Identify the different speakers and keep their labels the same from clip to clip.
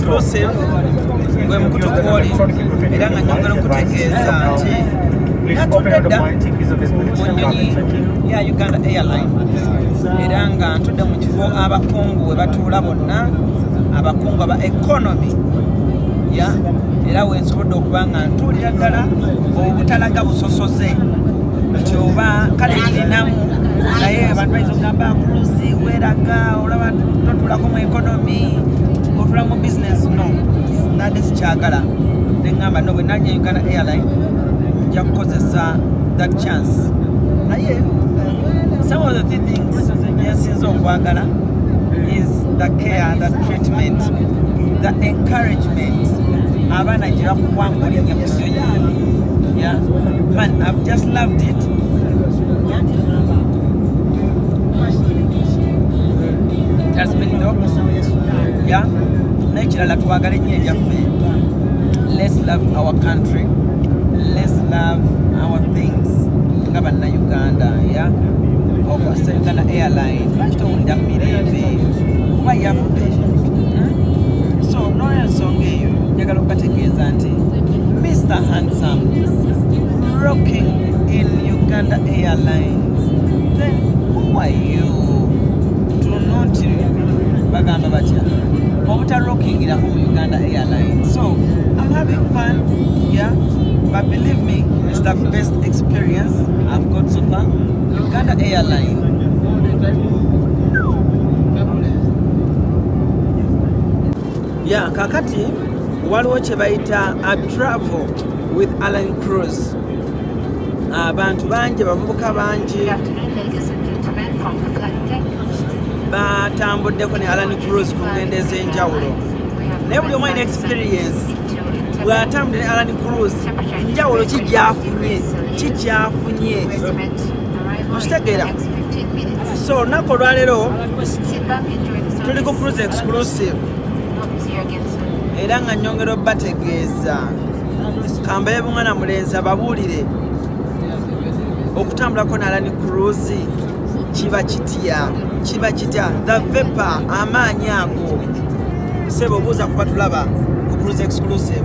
Speaker 1: exclusive gwe mukutukoli era nga nyongera okutegeeza nti natudde dda mu nnyonyi ya Uganda Airline era nga ntudde mu kifo abakungu we batuula bonna abakungu aba economy ya era wensobodde okuba nga ntuulira ddala obutalaga busosoze nti oba kale lirinamu naye abantu bayinza okugamba kulusi weraga olaba totulako mu economy otula mu business no nadde sikyagala neŋŋamba no bwe nalya Uganda Airline nja kukozesa that chance naye some of the things yensinza okwagala is the care, the treatment, the encouragement abaana gye bakuwanga olinnya ku Munyonyi. Yeah, man, I've just loved it. It has been dope. Yeah, nekirala twagala ennyo ebyaffe. Let's love our country. Let's love our things. Nga bannayuganda, yeah. Okwasa Uganda Airline lwaki towulira mirembe kuba yaffe. So n'ensonga eyo njagala okubategeeza nti Mr. Handsome rocking in Uganda Airlines, then who are you to not bagamba batya obuta rockingira mu Uganda Airlines? So I'm having fun, yeah, but believe me, it's the best experience I've got so far. Uganda Airline. Yeah, kakati waliwo kye bayita a travel with Alan Cruise. Abantu bangi bavubuka bangi batambuddeko ne Alan Cruise ku ngendo ez'enjawulo naye buli omu alina experience bw'atambudde ne Alan Cruise njawulo kikyafunye okitegeera. So olunaku olwaleero tuli ku cruise exclusive era nga nyongera obbategeeza kambaye bumwana mulenzi ababuulire okutambulako ne Alan Cruise kiba kitya the vapor amaanyi ago sebo obuuza kuba tulaba ku cruise exclusive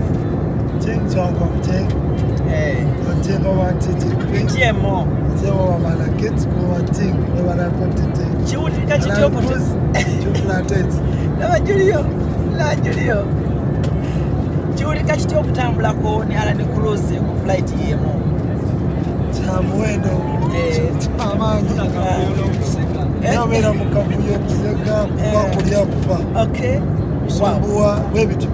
Speaker 1: kiwulirika kityo kiwulirika kityo okutambulako ne Alan Cruise ku flight yemu
Speaker 2: kyamuwendo kyamaanyi nabeera mu kavuyo okuseka kufa kulya kufa kusumbuwa bwebityo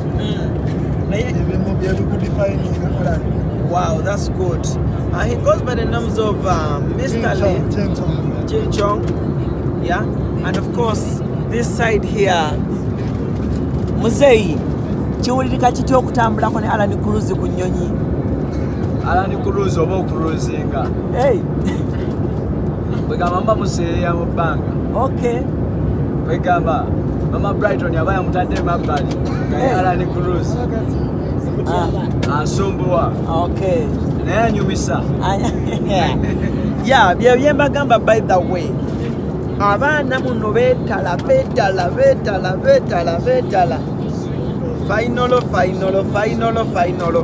Speaker 2: ebimu byebikudifininga plan.
Speaker 1: Wow, that's good. He goes by the names of Mr. Lee Jin Chong, yeah, and of course this side here Muzeyi. Kiwulirika kitya okutambulako ne Alan Cruise ku Nnyonyi?
Speaker 3: Alan Cruise oba okuruzinga bwegamba mba museeya mu bbanga.
Speaker 1: Okay.
Speaker 3: Bwegamba mama Brighton yaba yamutadde emabbali nga Alan Cruise asumbuwa.
Speaker 1: Okay.
Speaker 3: Naye anyumisa.
Speaker 1: Yeah, byembagamba by the way. Abaana muno beetala. Final.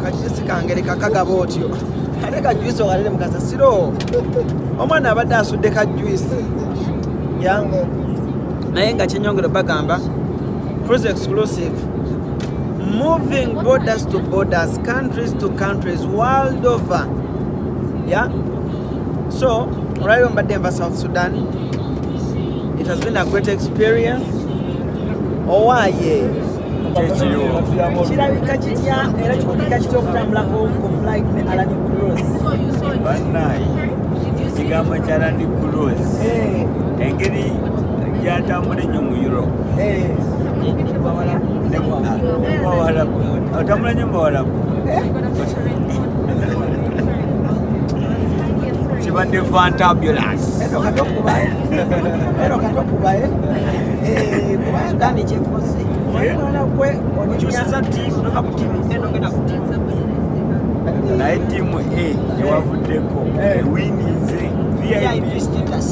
Speaker 1: Kajisi kangere kakagaba otyo. Ate kajuisi ogalere mu kasasiro. Omwana abadde asudde kajuisi. Yeah. Naye nga kyenyongera bagamba cruise exclusive, moving borders to borders, countries to countries, world over. Yeah. So right on Denver, South Sudan, it has been a great experience. Owaye kirabika kitya era kikulika kitya okutambulako ku flight ne Alan Cruise?
Speaker 4: Bannaye ekigambo kya Alan Cruise engeri gyatambula ennyo mu Europe otambula nnyo mu Bawarabu kibadde fantabulous.
Speaker 1: Ero katokubaye kubanga kyekoze
Speaker 4: naye ttiimu A ewavuddeko ewinize VIP status.